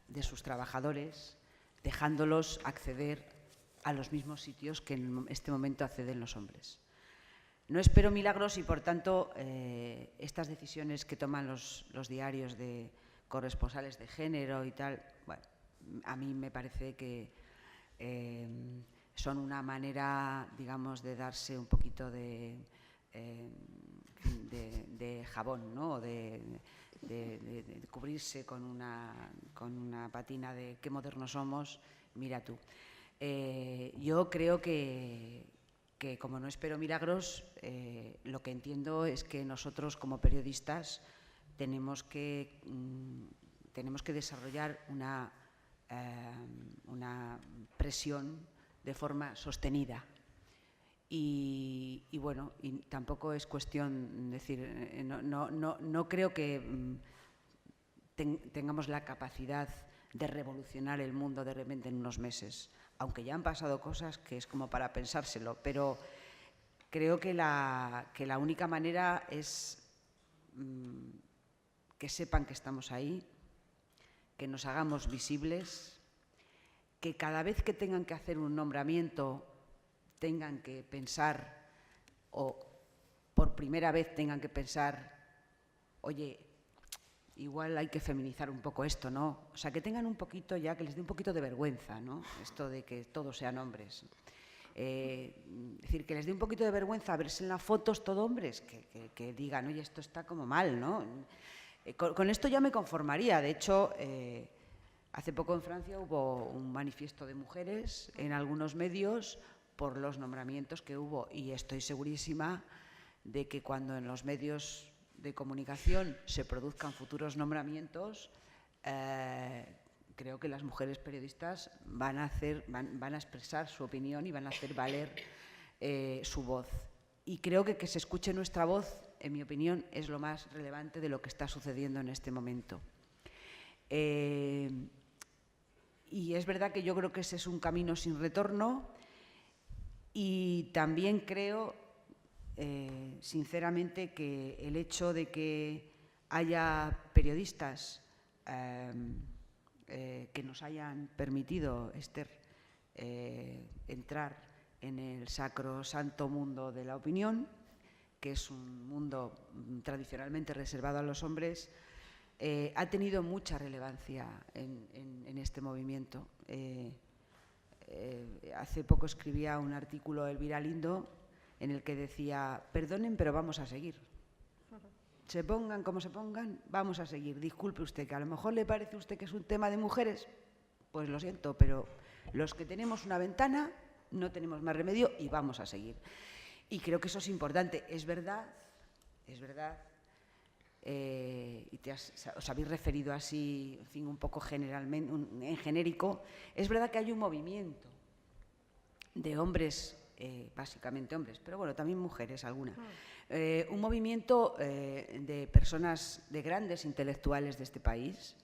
de sus trabajadores, dejándolos acceder a los mismos sitios que en este momento acceden los hombres. No espero milagros y, por tanto, estas decisiones que toman los diarios de corresponsales de género y tal, bueno, a mí me parece que son una manera, digamos, de darse un poquito de jabón, ¿no? De cubrirse con una patina de qué modernos somos, mira tú. Yo creo que como no espero milagros, lo que entiendo es que nosotros como periodistas tenemos que desarrollar una presión de forma sostenida. Y bueno, y tampoco es cuestión, decir, no creo que tengamos la capacidad de revolucionar el mundo de repente en unos meses, aunque ya han pasado cosas que es como para pensárselo, pero creo que la única manera es que sepan que estamos ahí, que nos hagamos visibles, que cada vez que tengan que hacer un nombramiento tengan que pensar, o por primera vez tengan que pensar, oye, igual hay que feminizar un poco esto, ¿no? O sea, que tengan un poquito ya, que les dé un poquito de vergüenza, ¿no? Esto de que todos sean hombres. Es decir, que les dé un poquito de vergüenza verse en las fotos todo hombres, que digan, oye, esto está como mal, ¿no? Con esto ya me conformaría. De hecho, hace poco en Francia hubo un manifiesto de mujeres en algunos medios por los nombramientos que hubo, y estoy segurísima de que cuando en los medios de comunicación se produzcan futuros nombramientos, creo que las mujeres periodistas van a expresar su opinión y van a hacer valer su voz. Y creo que se escuche nuestra voz, en mi opinión, es lo más relevante de lo que está sucediendo en este momento. Y es verdad que yo creo que ese es un camino sin retorno, y también creo, sinceramente, que el hecho de que haya periodistas que nos hayan permitido, Esther, entrar en el sacrosanto mundo de la opinión, que es un mundo tradicionalmente reservado a los hombres, ha tenido mucha relevancia en este movimiento. Hace poco escribía un artículo Elvira Lindo en el que decía, perdonen, pero vamos a seguir. Se pongan como se pongan, vamos a seguir. Disculpe usted, que a lo mejor le parece a usted que es un tema de mujeres, pues lo siento, pero los que tenemos una ventana no tenemos más remedio y vamos a seguir. Y creo que eso es importante. Es verdad, y os habéis referido así, en fin, un poco generalmente, en genérico, es verdad que hay un movimiento de hombres, básicamente hombres, pero bueno, también mujeres algunas, un movimiento de personas, de grandes intelectuales de este país,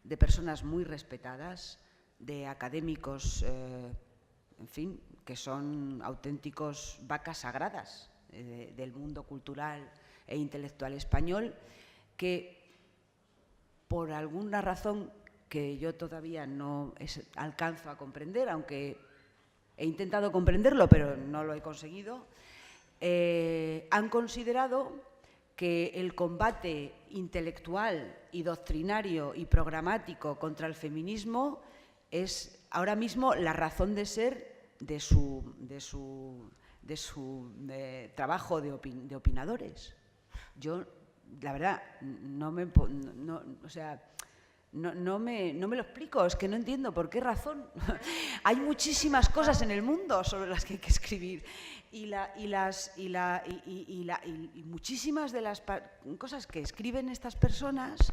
de personas muy respetadas, de académicos, en fin, que son auténticos vacas sagradas del mundo cultural e intelectual español, que por alguna razón que yo todavía no alcanzo a comprender, aunque he intentado comprenderlo, pero no lo he conseguido, han considerado que el combate intelectual y doctrinario y programático contra el feminismo es ahora mismo la razón de ser de su trabajo de opinadores. Yo, la verdad, no me lo explico, es que no entiendo por qué razón. Hay muchísimas cosas en el mundo sobre las que hay que escribir y muchísimas de las cosas que escriben estas personas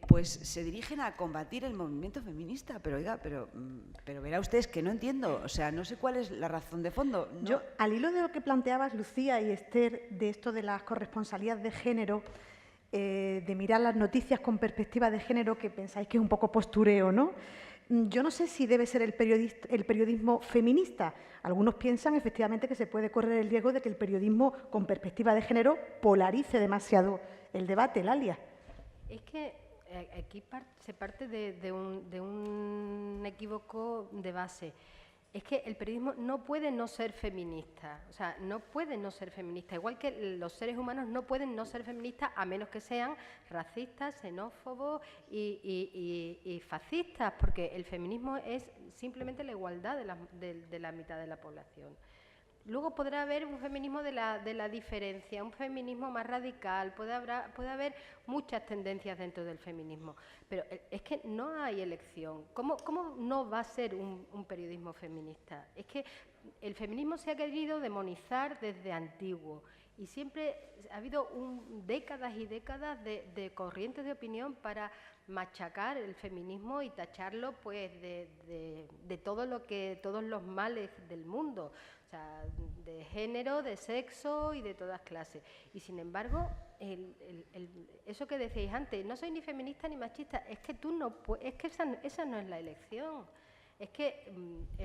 pues se dirigen a combatir el movimiento feminista. Pero oiga, pero verá ustedes que no entiendo, o sea, no sé cuál es la razón de fondo. ¿No? Yo, al hilo de lo que planteabas, Lucía y Esther, de esto de las corresponsalías de género, de mirar las noticias con perspectiva de género, que pensáis que es un poco postureo, ¿no? Yo no sé si debe ser el periodismo feminista. Algunos piensan efectivamente que se puede correr el riesgo de que el periodismo con perspectiva de género polarice demasiado el debate, Lalia. Es que aquí se parte de un equívoco de base. Es que el periodismo no puede no ser feminista, o sea, no puede no ser feminista, igual que los seres humanos no pueden no ser feministas a menos que sean racistas, xenófobos y fascistas, porque el feminismo es simplemente la igualdad de la mitad de la población. Luego podrá haber un feminismo de la diferencia, un feminismo más radical, puede haber muchas tendencias dentro del feminismo, pero es que no hay elección. ¿Cómo no va a ser un periodismo feminista? Es que el feminismo se ha querido demonizar desde antiguo y siempre ha habido décadas y décadas de corrientes de opinión para machacar el feminismo y tacharlo pues de todos los males del mundo. O sea, de género, de sexo y de todas clases. Y sin embargo, eso que decíais antes, no soy ni feminista ni machista, es que es que esa no es la elección. Es que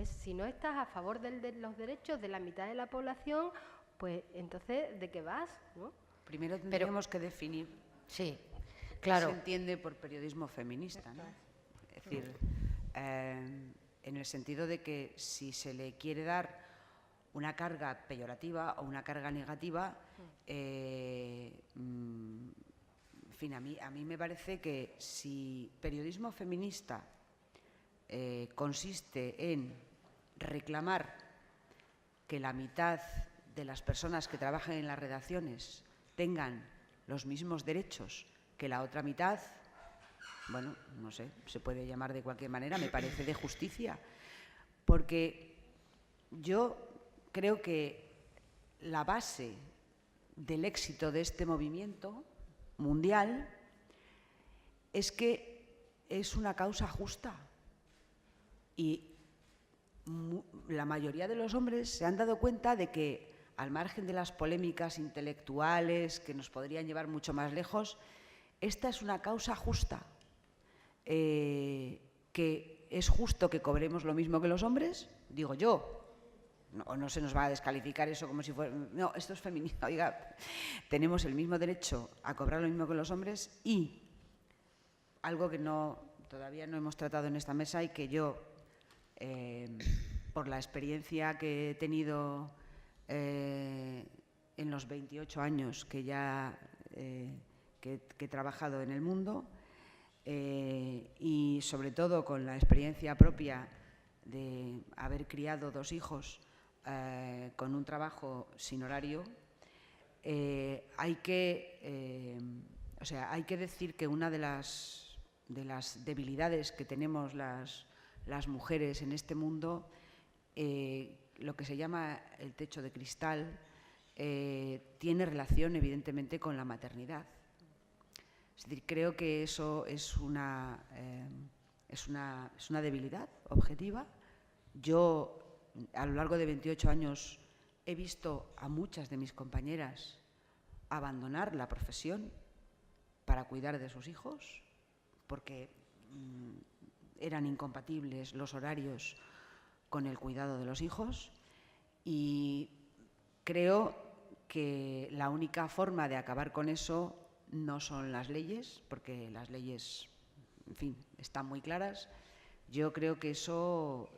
si no estás a favor de los derechos de la mitad de la población, pues entonces, ¿de qué vas? ¿No? Primero tendríamos que definir Sí, claro. qué se entiende por periodismo feminista, ¿no? Es decir, en el sentido de que si se le quiere dar una carga peyorativa o una carga negativa, en fin, a mí me parece que si periodismo feminista consiste en reclamar que la mitad de las personas que trabajan en las redacciones tengan los mismos derechos que la otra mitad, bueno, no sé, se puede llamar de cualquier manera, me parece de justicia, porque yo creo que la base del éxito de este movimiento mundial es que es una causa justa y la mayoría de los hombres se han dado cuenta de que, al margen de las polémicas intelectuales que nos podrían llevar mucho más lejos, esta es una causa justa, que es justo que cobremos lo mismo que los hombres, digo yo. No se nos va a descalificar eso como si fuera... No, esto es feminista. Oiga, tenemos el mismo derecho a cobrar lo mismo que los hombres y algo que todavía no hemos tratado en esta mesa y que yo, por la experiencia que he tenido en los 28 años que ya que he trabajado en el mundo y sobre todo con la experiencia propia de haber criado 2 hijos con un trabajo sin horario, hay que decir que una de las debilidades que tenemos las mujeres en este mundo, lo que se llama el techo de cristal, tiene relación evidentemente con la maternidad. Es decir, creo que eso es una debilidad objetiva. Yo, a lo largo de 28 años, he visto a muchas de mis compañeras abandonar la profesión para cuidar de sus hijos, porque eran incompatibles los horarios con el cuidado de los hijos, y creo que la única forma de acabar con eso no son las leyes, porque las leyes, en fin, están muy claras. Yo creo que eso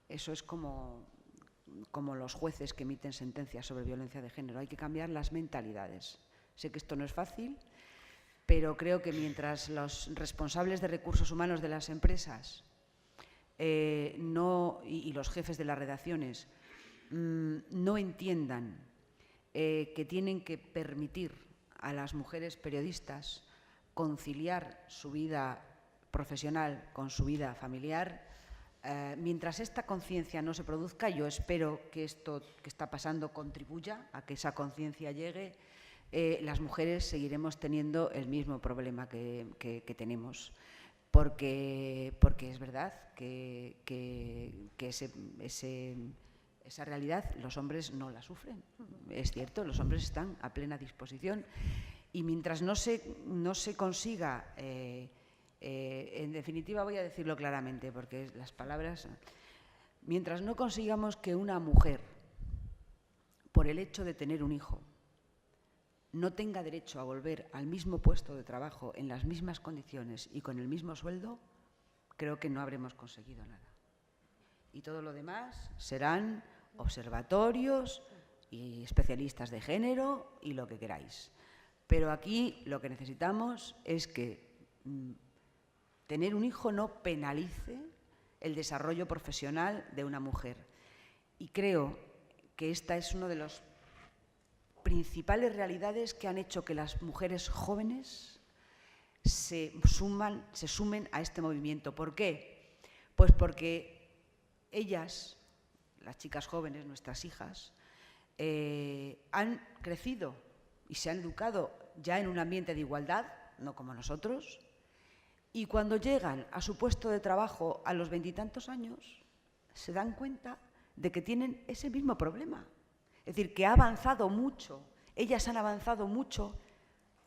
es como los jueces que emiten sentencias sobre violencia de género. Hay que cambiar las mentalidades. Sé que esto no es fácil, pero creo que mientras los responsables de recursos humanos de las empresas y los jefes de las redacciones no entiendan que tienen que permitir a las mujeres periodistas conciliar su vida profesional con su vida familiar, mientras esta conciencia no se produzca, yo espero que esto que está pasando contribuya a que esa conciencia llegue. Las mujeres seguiremos teniendo el mismo problema que tenemos, porque es verdad que esa realidad los hombres no la sufren. Es cierto, los hombres están a plena disposición Y mientras no se consiga, en definitiva voy a decirlo claramente, porque las palabras, mientras no consigamos que una mujer, por el hecho de tener un hijo, no tenga derecho a volver al mismo puesto de trabajo en las mismas condiciones y con el mismo sueldo, creo que no habremos conseguido nada. Y todo lo demás serán observatorios y especialistas de género y lo que queráis. Pero aquí lo que necesitamos es que tener un hijo no penalice el desarrollo profesional de una mujer. Y creo que esta es una de las principales realidades que han hecho que las mujeres jóvenes se sumen a este movimiento. ¿Por qué? Pues porque ellas, las chicas jóvenes, nuestras hijas, han crecido y se han educado ya en un ambiente de igualdad, no como nosotros, y cuando llegan a su puesto de trabajo a los 20 y tantos años, se dan cuenta de que tienen ese mismo problema. Es decir, que ha avanzado mucho, ellas han avanzado mucho,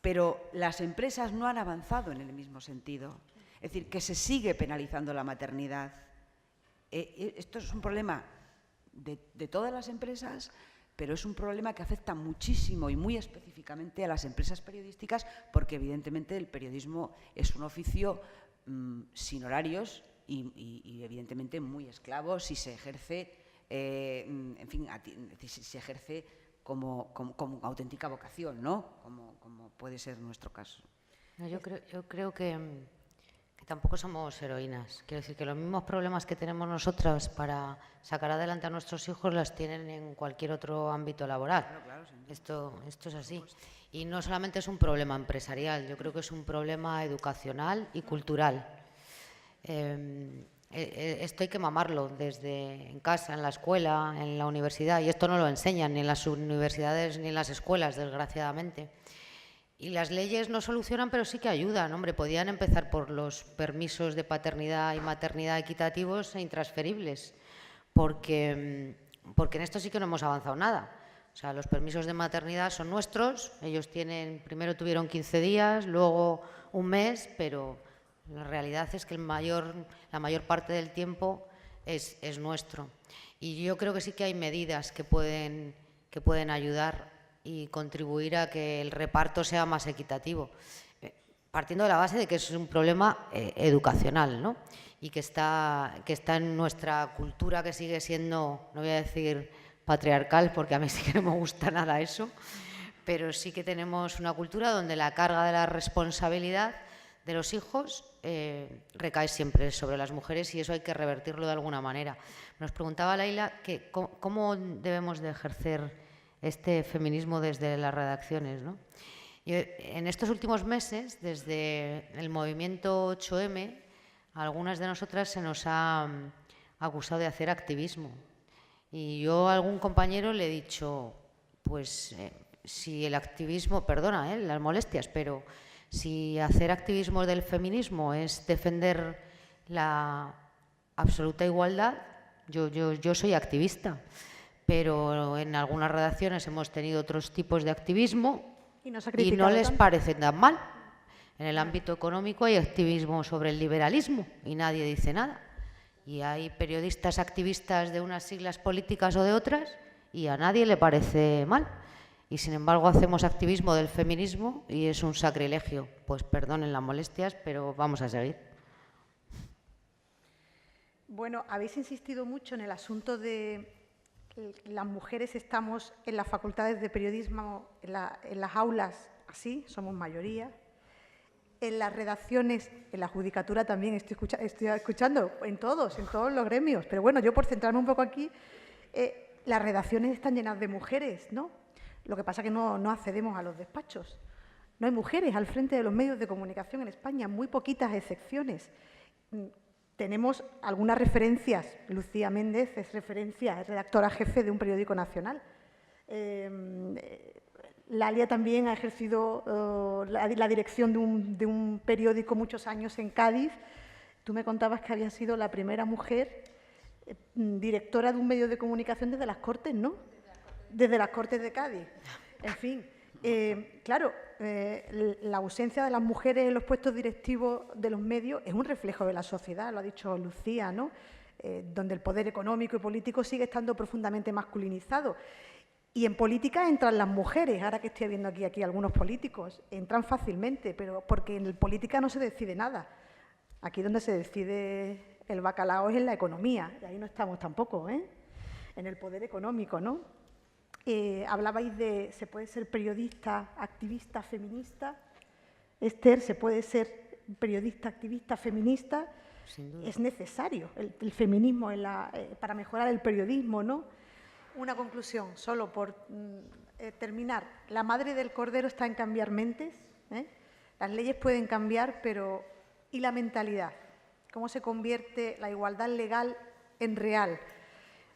pero las empresas no han avanzado en el mismo sentido. Es decir, que se sigue penalizando la maternidad. Esto es un problema de todas las empresas, pero es un problema que afecta muchísimo y muy específicamente a las empresas periodísticas, porque evidentemente el periodismo es un oficio sin horarios y evidentemente muy esclavo si se ejerce, en fin, si se ejerce como auténtica vocación, ¿no? Como puede ser nuestro caso. No, yo creo que tampoco somos heroínas. Quiero decir que los mismos problemas que tenemos nosotras para sacar adelante a nuestros hijos las tienen en cualquier otro ámbito laboral. Claro, Esto es así. Y no solamente es un problema empresarial, yo creo que es un problema educacional y cultural. Esto hay que mamarlo desde en casa, en la escuela, en la universidad, y esto no lo enseñan ni en las universidades ni en las escuelas, desgraciadamente. Y las leyes no solucionan, pero sí que ayudan. Hombre, podían empezar por los permisos de paternidad y maternidad equitativos e intransferibles, porque en esto sí que no hemos avanzado nada. O sea, los permisos de maternidad son nuestros, ellos primero tuvieron 15 días, luego un mes, pero la realidad es que la mayor parte del tiempo es nuestro. Y yo creo que sí que hay medidas que pueden ayudar y contribuir a que el reparto sea más equitativo, partiendo de la base de que es un problema educacional, ¿no? Y que está en nuestra cultura, que sigue siendo, no voy a decir patriarcal, porque a mí sí que no me gusta nada eso, pero sí que tenemos una cultura donde la carga de la responsabilidad de los hijos recae siempre sobre las mujeres, y eso hay que revertirlo de alguna manera. Nos preguntaba Laila que cómo debemos de ejercer este feminismo desde las redacciones, ¿no? En estos últimos meses, desde el movimiento 8M, a algunas de nosotras se nos ha acusado de hacer activismo. Y yo a algún compañero le he dicho, pues si el activismo, perdona las molestias, pero si hacer activismo del feminismo es defender la absoluta igualdad, yo soy activista. Pero en algunas redacciones hemos tenido otros tipos de activismo y no les parece tan mal. En el ámbito económico hay activismo sobre el liberalismo y nadie dice nada. Y hay periodistas activistas de unas siglas políticas o de otras y a nadie le parece mal. Y sin embargo hacemos activismo del feminismo y es un sacrilegio. Pues perdonen las molestias, pero vamos a seguir. Bueno, habéis insistido mucho en el asunto de las mujeres estamos en las facultades de periodismo, en las aulas, así, somos mayoría. En las redacciones, en la judicatura también estoy escuchando, en todos los gremios. Pero bueno, yo por centrarme un poco aquí, las redacciones están llenas de mujeres, ¿no? Lo que pasa es que no accedemos a los despachos. No hay mujeres al frente de los medios de comunicación en España, muy poquitas excepciones. Tenemos algunas referencias. Lucía Méndez es redactora jefe de un periódico nacional. Lalia también ha ejercido la dirección de un periódico muchos años en Cádiz. Tú me contabas que había sido la primera mujer directora de un medio de comunicación desde las Cortes, ¿no? Desde las Cortes de Cádiz. En fin, Claro, la ausencia de las mujeres en los puestos directivos de los medios es un reflejo de la sociedad, lo ha dicho Lucía, ¿no? Donde el poder económico y político sigue estando profundamente masculinizado. Y en política entran las mujeres, ahora que estoy viendo aquí algunos políticos, entran fácilmente, pero porque en política no se decide nada. Aquí donde se decide el bacalao es en la economía, y ahí no estamos tampoco, ¿eh? En el poder económico, ¿no? Hablabais de, ¿se puede ser periodista, activista, feminista? Esther, ¿se puede ser periodista, activista, feminista? Sin duda. Es necesario el feminismo para mejorar el periodismo, ¿no? Una conclusión, solo por terminar. La madre del cordero está en cambiar mentes, ¿eh? Las leyes pueden cambiar, pero ¿y la mentalidad? ¿Cómo se convierte la igualdad legal en real?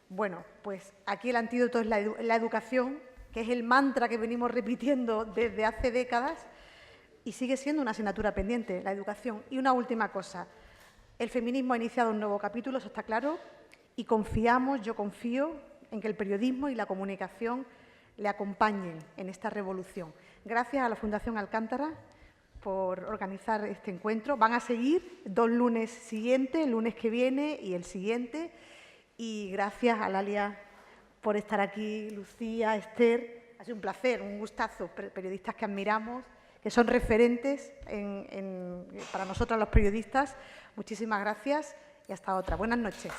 Bueno, pues aquí el antídoto es la educación, que es el mantra que venimos repitiendo desde hace décadas y sigue siendo una asignatura pendiente, la educación. Y una última cosa, el feminismo ha iniciado un nuevo capítulo, eso está claro, y yo confío en que el periodismo y la comunicación le acompañen en esta revolución. Gracias a la Fundación Alcántara por organizar este encuentro. Van a seguir 2 lunes siguientes, el lunes que viene y el siguiente. Y gracias a Lalia por estar aquí, Lucía, Esther. Ha sido un placer, un gustazo, periodistas que admiramos, que son referentes para nosotros los periodistas. Muchísimas gracias y hasta otra. Buenas noches.